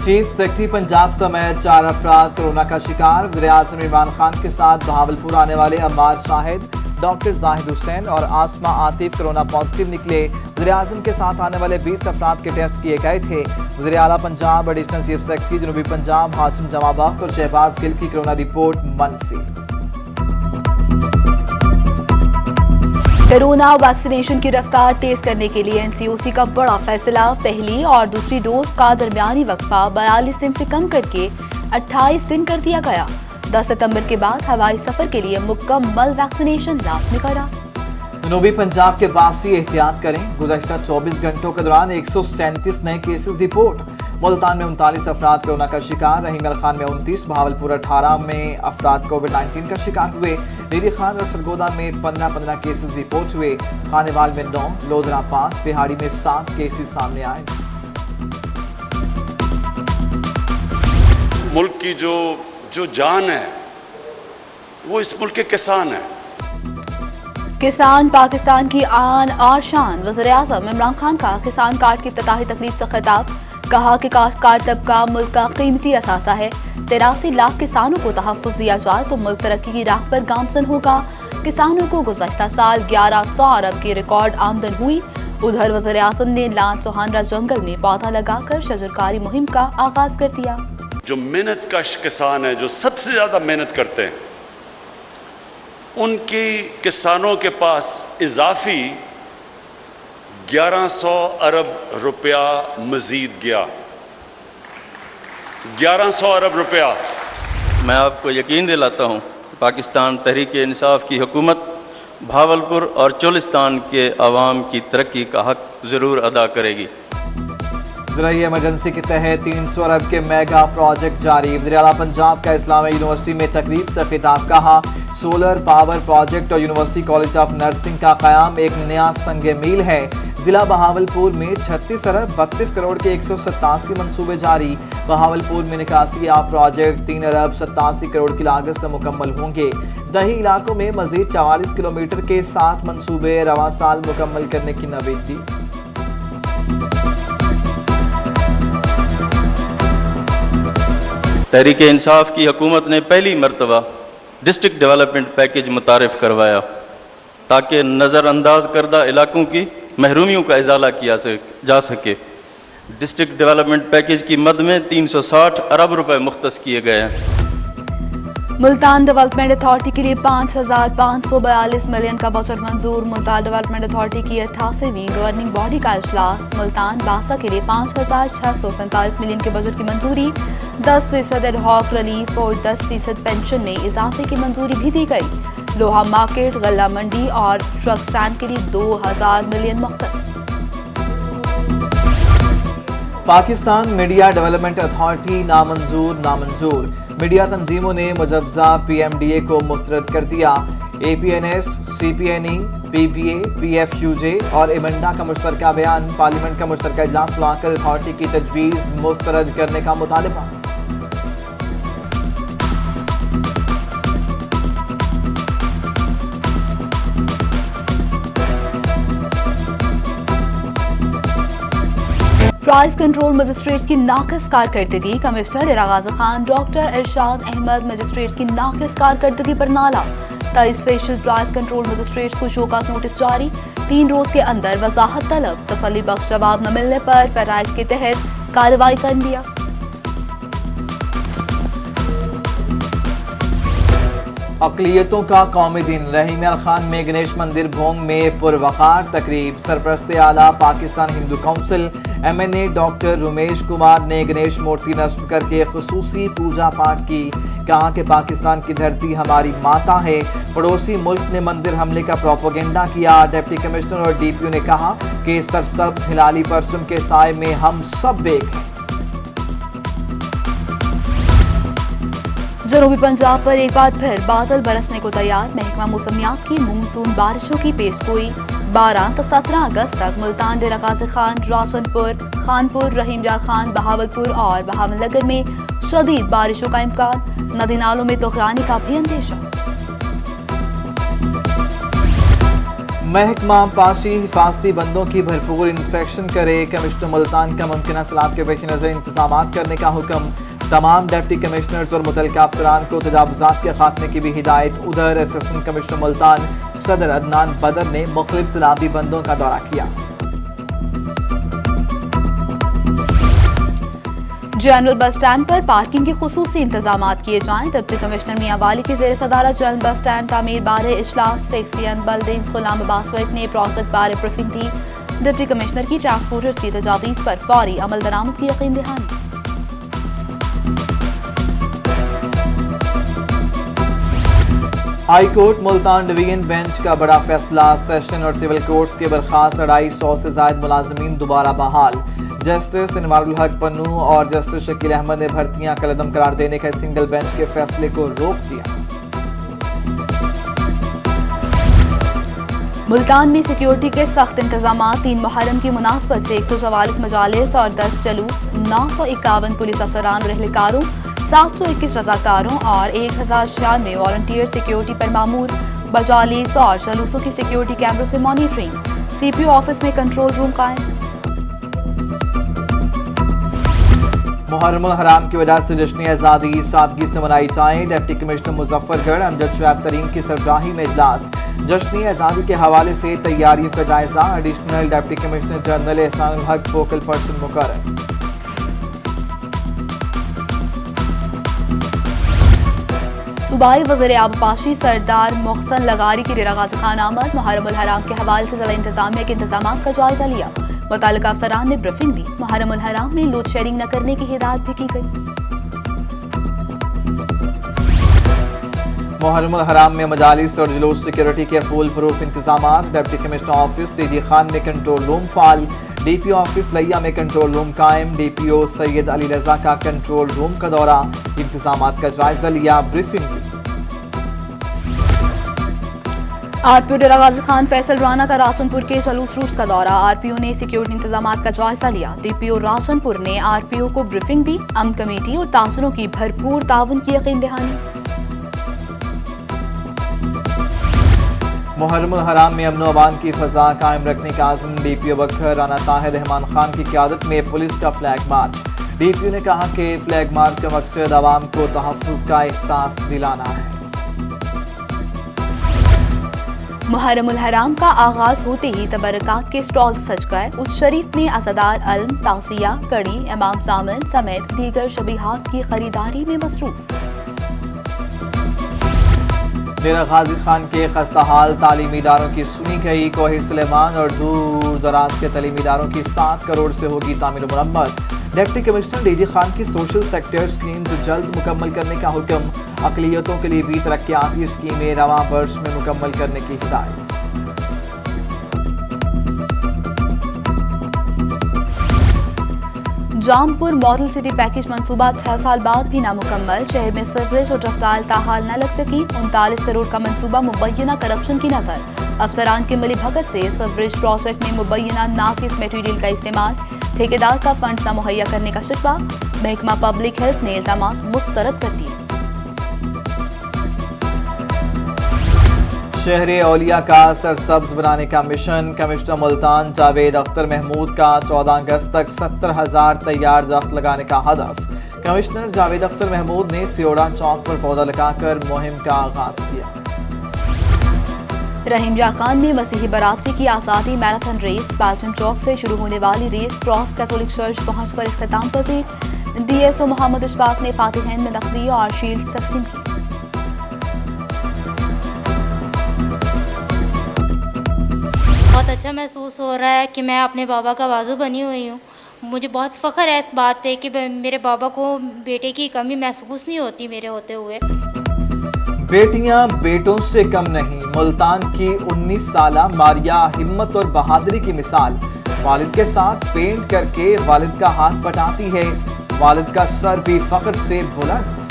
Chief secretary Punjab समेत 4 अफराद corona का शिकार। वज़ीर-ए-आज़म इमरान खान के साथ बहावलपुर आने वाले अम्मार शाहिद, डॉक्टर जाहिद हुसैन और आसमा आतिफ कोरोना पॉजिटिव निकले। वज़ीर-ए-आज़म के साथ आने वाले 20 अफराद के टेस्ट किए गए थे। वज़ीर आला पंजाब एडिशनल चीफ सेक्रेटरी जनूबी पंजाब हाशिम जमा बख्त और शहबाज गिल की कोरोना रिपोर्ट मनफी। कोरोना वैक्सीनेशन की रफ्तार तेज करने के लिए एनसीओसी का बड़ा फैसला। पहली और दूसरी डोज का दरमियानी वक्फा 42 दिन से कम करके 28 दिन कर दिया गया। 10 सितंबर के बाद हवाई सफर के लिए मुकम्मल वैक्सीनेशन लाजमी करा। जनूबी पंजाब के वासी एहतियात करें। गुज़श्ता 24 घंटों के दौरान 137 नए केसेस रिपोर्ट। मुल्तान में 39 अफराद कोरोना का शिकार। रहीम अल खान में 29, बहावलपुर 18 में अफराद कोविड-19 का शिकार हुए। नीरी खान और सरगोदा में 15 केसेस रिपोर्ट हुए। खानेवाल में 9, लोधरा 5, बिहाड़ी में 7 केसेस सामने आए। मुल्क की जो जान है वो इस मुल्क के किसान है। किसान पाकिस्तान की आन और शान। वज़ीर-ए-आज़म इमरान खान का किसान कार्ड की इफ्तिताही तकरीब से खिताब। कहा कि काश्तकार तबका मुल्क का कीमती असासा है। 83 लाख किसानों को तहफ़्फ़ुज़ दिया जाए तो मुल्क तरक्की की राह पर गामज़न होगा। किसानों को गुज़श्ता साल 1100 अरब की रिकॉर्ड आमदन हुई। उधर वज़ीर-ए-आज़म ने लान चौहानरा जंगल में पौधा लगाकर शजरकारी मुहिम का आगाज कर दिया। जो मेहनत कश किसान है, जो सबसे ज्यादा मेहनत करते हैं, उनकी किसानों के पास इजाफी 1100 अरब रुपया मजीद गया। 1100 अरब रुपया। मैं आपको यकीन दिलाता हूँ पाकिस्तान तहरीक इंसाफ की हुकूमत भावलपुर और चोलिस्तान के अवाम की तरक्की का हक ज़रूर अदा करेगी। ज़राई इमरजेंसी के तहत 300 अरब के मेगा प्रोजेक्ट जारी। वज़ीर आला पंजाब का इस्लामिया यूनिवर्सिटी में तकरीब से खिताब। कहा सोलर पावर प्रोजेक्ट और यूनिवर्सिटी कॉलेज ऑफ नर्सिंग का क़याम एक नया संग मील है। जिला बहावलपुर में 36 अरब 32 करोड़ के 187 मनसूबे जारी। बहावलपुर में निकासी आप प्रोजेक्ट 3 अरब 87 करोड़ की लागत से मुकम्मल होंगे। दही इलाकों में मजीद 44 किलोमीटर के 7 मनसूबे रवा साल मुकम्मल करने की नवीद दी। तहरीक इंसाफ की हुकूमत ने पहली मरतबा डिस्ट्रिक्ट डेवलपमेंट पैकेज मुतारिफ करवाया ताकि नज़रअंदाज करदा इलाकों की महरूमियों का इजाला किया जा सके। डिस्ट्रिक्ट डेवलपमेंट पैकेज की मद में 360 अरब रुपए मुख्तस किए गए हैं। मुल्तान डेवलपमेंट अथॉरिटी के लिए 5542 मिलियन का बजट मंजूर। मुल्तान डेवलपमेंट अथॉरिटी की 88वीं गवर्निंग बॉडी का इजलास। मुल्तान बासा के लिए 5647 मिलियन के बजट की मंजूरी। 10% एडहॉक रिलीफ और 10% पेंशन में इजाफे की मंजूरी भी दी गई। लोहा मार्केट, गल्ला मंडी और ट्रक स्टैंड के लिए 2000 मिलियन मुख्तस। पाकिस्तान मीडिया डेवलपमेंट अथॉरिटी नामंजूर। मीडिया तंजीमों ने मुजवजा PMDA को मुस्तरद कर दिया। APNS, CPNE, PPA, PFUJ और इमंडा का मुश्तरका बयान। पार्लियामेंट का मुश्तरका इजलास बुलाकर अथॉरिटी की तजवीज़ मुस्तरद करने का मुतालबा। प्राइस कंट्रोल मजिस्ट्रेट्स की नाकिस कारकर्दगी। कमिश्नर इरागाज़ खान, डॉक्टर इरशाद अहमद मजिस्ट्रेट्स की नाकिस कारकर्दगी पर नाला। 23 स्पेशल प्राइस कंट्रोल मजिस्ट्रेट्स को शोकास नोटिस जारी। 3 रोज के अंदर वजाहत तलब। तसल्ली बख्श जवाब न मिलने पर पैराइज के तहत कार्रवाई कर दिया। अक़लियतों का कौमी दिन। रहीम अल खान में गणेश मंदिर भोंग में पुरवकार तकरीब। सरपरस्ते आला Pakistan Hindu council MNA doctor Rumesh Kumar ने गणेश मूर्ति नस्ब करके खुसूसी पूजा पाठ की। कहा कि पाकिस्तान की धरती हमारी माता है। पड़ोसी मुल्क ने मंदिर हमले का प्रोपेगेंडा किया। डिप्टी कमिश्नर और DPO ने कहा कि सरसब्ज हिलाली परचम के साए में हम सब एक हैं। जनूबी पंजाब पर एक बार फिर बादल बरसने को तैयार। महकमा मौसमियात की मानसून बारिशों की पेशगोई। 12 से 17 अगस्त तक मुल्तान, डेरा गाजी खान, रोशनपुर, खानपुर, रहीम यार खान, बहावलपुर और बहावलनगर में शदीद बारिशों का इम्कान। नदी नालों में तूफ़ानी का भी अंदेशा। महकमा पाशी हिफाजती बंदों की भरपूर इंस्पेक्शन करे। कमिश्नर मुल्तान का मुमकिन सैलाब के पेश नज़र इंतजाम करने का हुक्म। तमाम डिप्टी कमिश्नर्स और मुतल्लिका अफसरान को तजावुज़ात के खात्मे की भी हिदायत। उधर असिस्टेंट कमिश्नर मुल्तान सदर अदनान बदर ने मुख्तलिफ सैलाबी बंदों का दौरा किया। जनरल बस स्टैंड पर पार्किंग के खुसूसी इंतजाम किए जाएं। डिप्टी कमिश्नर मियां वाली की ज़ेर सदारत जनरल बस स्टैंड तामीर बारे इजलास। सेक्सियन बल्दिंस गुलाम अब्बास वैद ने प्रोजेक्ट बारे ब्रीफिंग दी। डिप्टी कमिश्नर की ट्रांसपोर्टर्स की तजावीज़ पर फौरी अमल दरामद की यकीन दहानी। High court Multan division bench का बड़ा फैसला। सेशन और सिविल कोर्ट्स के बर्खास्त 250 से ज्यादा मुलाजमीन दोबारा बहाल। जस्टिस इनवारुल हक पन्नू और जस्टिस शकील अहमद ने भर्तियां कलअदम करार देने के सिंगल बेंच के फैसले को रोक दिया। मुल्तान में सिक्योरिटी के सख्त इंतजाम। 3 मुहर्रम की मुनासबत से 144 मजालिस और 10 जलूस, 951 पुलिस अफसरान और एहलकारों, 721 रजाकारों और 1096 वॉलंटियर सिक्योरिटी पर मामूर। मजालिस और जलूसों की सिक्योरिटी कैमरों से मॉनिटरिंग। CPO ऑफिस में कंट्रोल रूम कायम। मुहर्रम हराम की वजह से जश्न आज़ादी सादगी से मनाई जाए। डिप्टी कमिश्नर मुजफ्फरगढ़ अमजद शुएब तरीन की सरबराही में इजलास। जश्न आज़ादी के हवाले से तैयारियों का जायजा। Additional deputy commissioner general Ehsanul हक फोकल पर्सन मुकर्रर। सूबाई वज़ीर आबपाशी सरदार मोहसन लगारी की डेरा गाजी खान आमद। मुहर्रम हराम के हवाले से ज़िला इंतजामिया के इंतजाम का जायजा लिया। मुताल्लिका अफसरान ने ब्रीफिंग दी। मुहर्रम हराम में लोड शेयरिंग न करने की हिदायत भी की गई। मुहर्रम हराम में मजालिस और जुलूस सिक्योरिटी के फुल प्रूफ इंतजाम। Deputy commissioner office DG Khan में कंट्रोल रूम फाल। DPO ऑफिस लिया में कंट्रोल रूम कायम। DPO सैयद अली रजा का कंट्रोल रूम का दौरा। इंतजाम का जायजा लिया, ब्रीफिंग दी। RPO डेरा गाजी खान फैसल राना का राशनपुर के जलूस रूस का दौरा। RPO ने सिक्योरिटी इंतजाम का जायजा लिया। DPO राशनपुर ने RPO को ब्रीफिंग दी। अमन कमेटी और तासरों की भरपूर ताउन की यकीन दहानी। मुहर्रम हराम में अमन अमान की फजा कायम रखने का आज़म। DPO बखर राना ताहिर रहमान खान की क़यादत में पुलिस का फ्लैग मार्च। DPO ने कहा कि फ्लैग मार्च का मकसद आवाम को तहफ़्फ़ुज़ का एहसास दिलाना है। मुहर्रम हराम का आगाज होते ही तबरकात के स्टॉल सज गए। उस शरीफ में अज़ादार अलम, ताज़िया, कड़ी, इमाम सामन समेत दीगर शबीहात की खरीदारी में मसरूफ। डेरा गाजी खान के खस्ताहाल तालीमी इदारों की सुनी गई। कोही सुलेमान और दूर दराज के तालीमी इदारों की 7 करोड़ से होगी तामीर मुरम्मत। डिप्टी कमिश्नर DG खान की सोशल सेक्टर स्कीम जल्द मुकम्मल करने का हुक्म। अक़लियतों के लिए भी तरक्याती स्कीमें रवां वर्ष में मुकम्मल करने की हिदायत। जामपुर मॉडल सिटी पैकेज मंसूबा 6 साल बाद भी नामुकम्मल। शहर में सीवरेज और रफ्तार ताहाल न लग सकी। 39 करोड़ का मंसूबा मुबैना करप्शन की नजर। अफसरान की मिली भगत से सीवरेज प्रोजेक्ट में मुबैना नाकिस मटेरियल का इस्तेमाल। ठेकेदार का फंड न मुहैया करने का शिकवा। महकमा पब्लिक हेल्थ ने इल्जाम मुस्तरद कर दिए। शहर औलिया का सरसब्ज बनाने का मिशन। कमिश्नर मुल्तान जावेद अख्तर महमूद का 14 अगस्त तक 70,000 तैयार दरख्त लगाने का हदफ। कमिश्नर जावेद अख्तर महमूद ने सियोड़ा चौक पर पौधा लगाकर मुहिम का आगाज किया। रहीम यार खान में मसीही बरादरी की आज़ादी मैराथन रेस। पाचन चौक से शुरू होने वाली रेस क्रॉस कैथोलिक चर्च पहुंचकर इख्तिताम पजीर। DSO मोहम्मद इशफाक ने फातिहैन में नकदी और शील्ड तकसीम की। बहुत अच्छा महसूस हो रहा है कि मैं अपने बाबा का बाजू बनी हुई हूँ। मुझे बहुत फ़ख्र है इस बात पे कि मेरे बाबा को बेटे की कमी महसूस नहीं होती मेरे होते हुए। बेटियां बेटों से कम नहीं। मुल्तान की 19 साला मारिया हिम्मत और बहादुरी की मिसाल। वालिद के साथ पेंट करके वालिद का हाथ पटाती है। वालिद का सर भी फख्र से बुलंद।